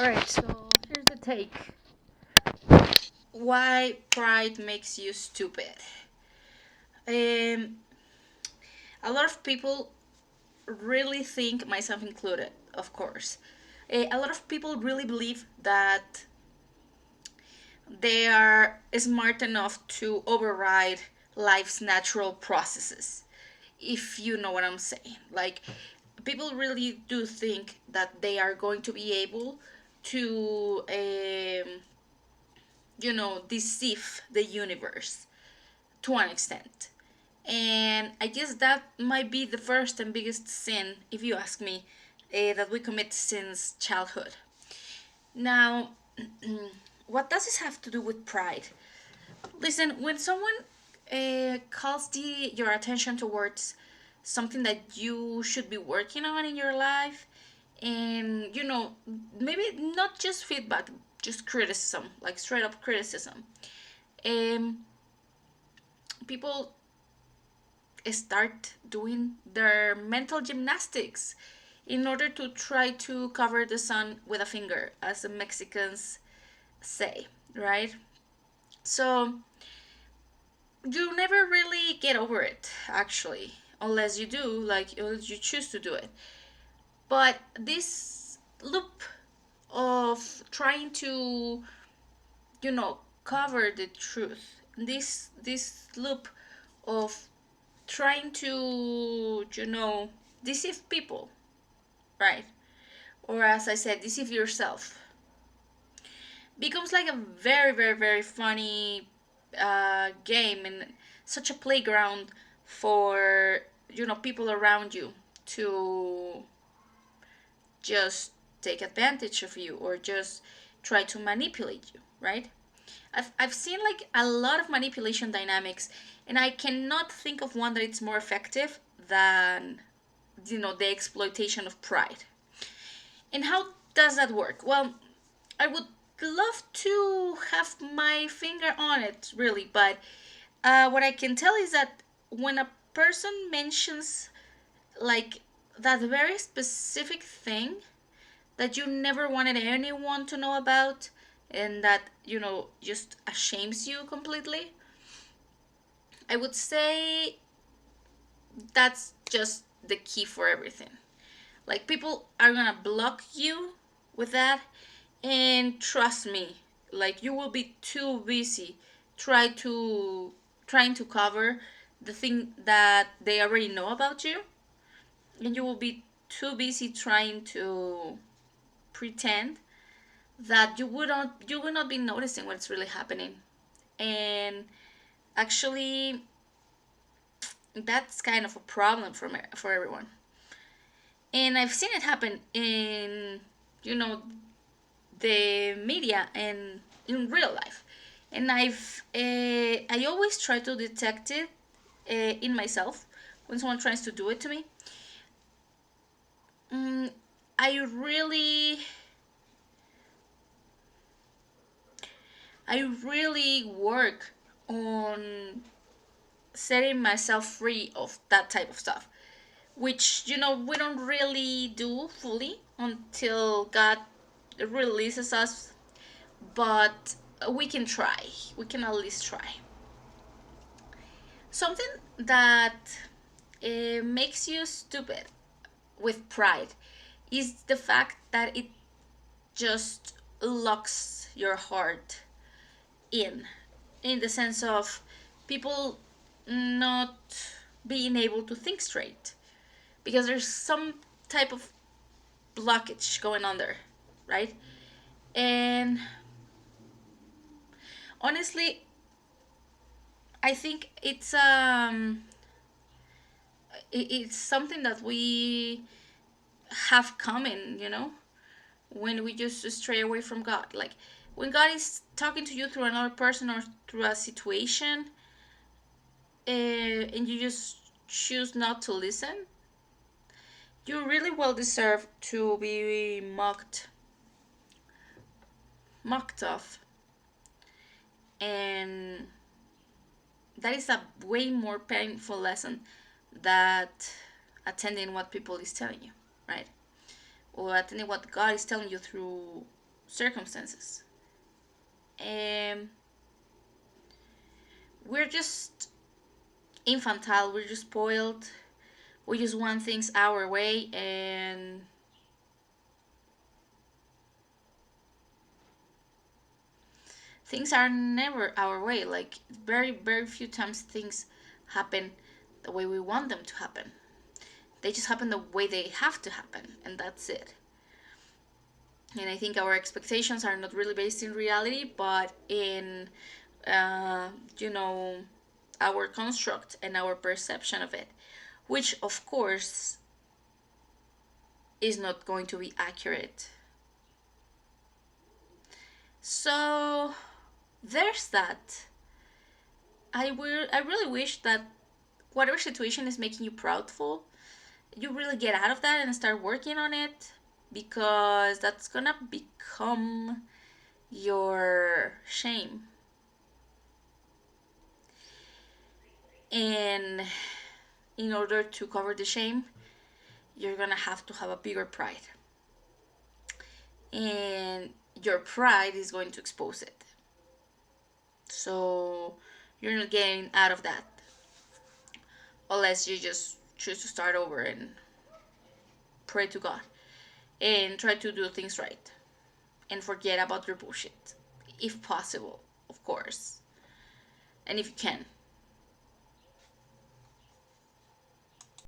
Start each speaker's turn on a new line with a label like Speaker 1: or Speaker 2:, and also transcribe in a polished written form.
Speaker 1: Alright, so here's the take. Why pride makes you stupid. Um, a lot of people really think, myself included, of course, a lot of people really believe that they are smart enough to override life's natural processes, if you know what I'm saying. Like, people really do think that they are going to be able to, deceive the universe to an extent. And I guess that might be the first and biggest sin, if you ask me, that we commit since childhood. Now, what does this have to do with pride? Listen, when someone calls your attention towards something that you should be working on in your life, and maybe not just feedback, just criticism, like straight up criticism, um, people start doing their mental gymnastics in order to try to cover the sun with a finger, as the Mexicans say, right? So you never really get over it, actually, unless you do, like, unless you choose to do it. But this loop of trying to, cover the truth, this loop of trying to, deceive people, right? Or, as I said, deceive yourself, becomes like a very, very, very funny game, and such a playground for people around you to just take advantage of you, or just try to manipulate you, right? I've seen like a lot of manipulation dynamics, and I cannot think of one that it's more effective than the exploitation of pride. And how does that work? Well, I would love to have my finger on it, really, but what I can tell is that when a person mentions like that very specific thing that you never wanted anyone to know about, and that just ashames you completely, I would say that's just the key for everything. Like, people are gonna block you with that, and trust me, like, you will be too busy trying to cover the thing that they already know about you, and you will be too busy trying to pretend that you will not be noticing what's really happening. And actually, that's kind of a problem for everyone. And I've seen it happen in you know the media and in real life. And I always try to detect it in myself when someone tries to do it to me. mm, i really I really work on setting myself free of that type of stuff, which we don't really do fully until God releases us. But we can try. We can at least try. Something that makes you stupid with pride is the fact that it just locks your heart in the sense of people not being able to think straight, because there's some type of blockage going on there, right? And honestly, I think it's something that we have common, when we just stray away from God. Like, when God is talking to you through another person or through a situation, and you just choose not to listen, you really well deserve to be mocked off. And that is a way more painful lesson that attending what people is telling you, right? Or attending what God is telling you through circumstances. Um, we're just infantile, we're just spoiled, we just want things our way, and things are never our way. Like, very, very few times things happen the way we want them to happen. They just happen the way they have to happen, and that's it. And I think our expectations are not really based in reality, but in, uh, you know, our construct and our perception of it, which of course is not going to be accurate. So there's that. I really wish that whatever situation is making you proudful, you really get out of that and start working on it, because that's gonna become your shame. And in order to cover the shame, you're gonna have to have a bigger pride. And your pride is going to expose it. So you're not getting out of that unless you just choose to start over and pray to God and try to do things right and forget about your bullshit, if possible, of course, and if you can.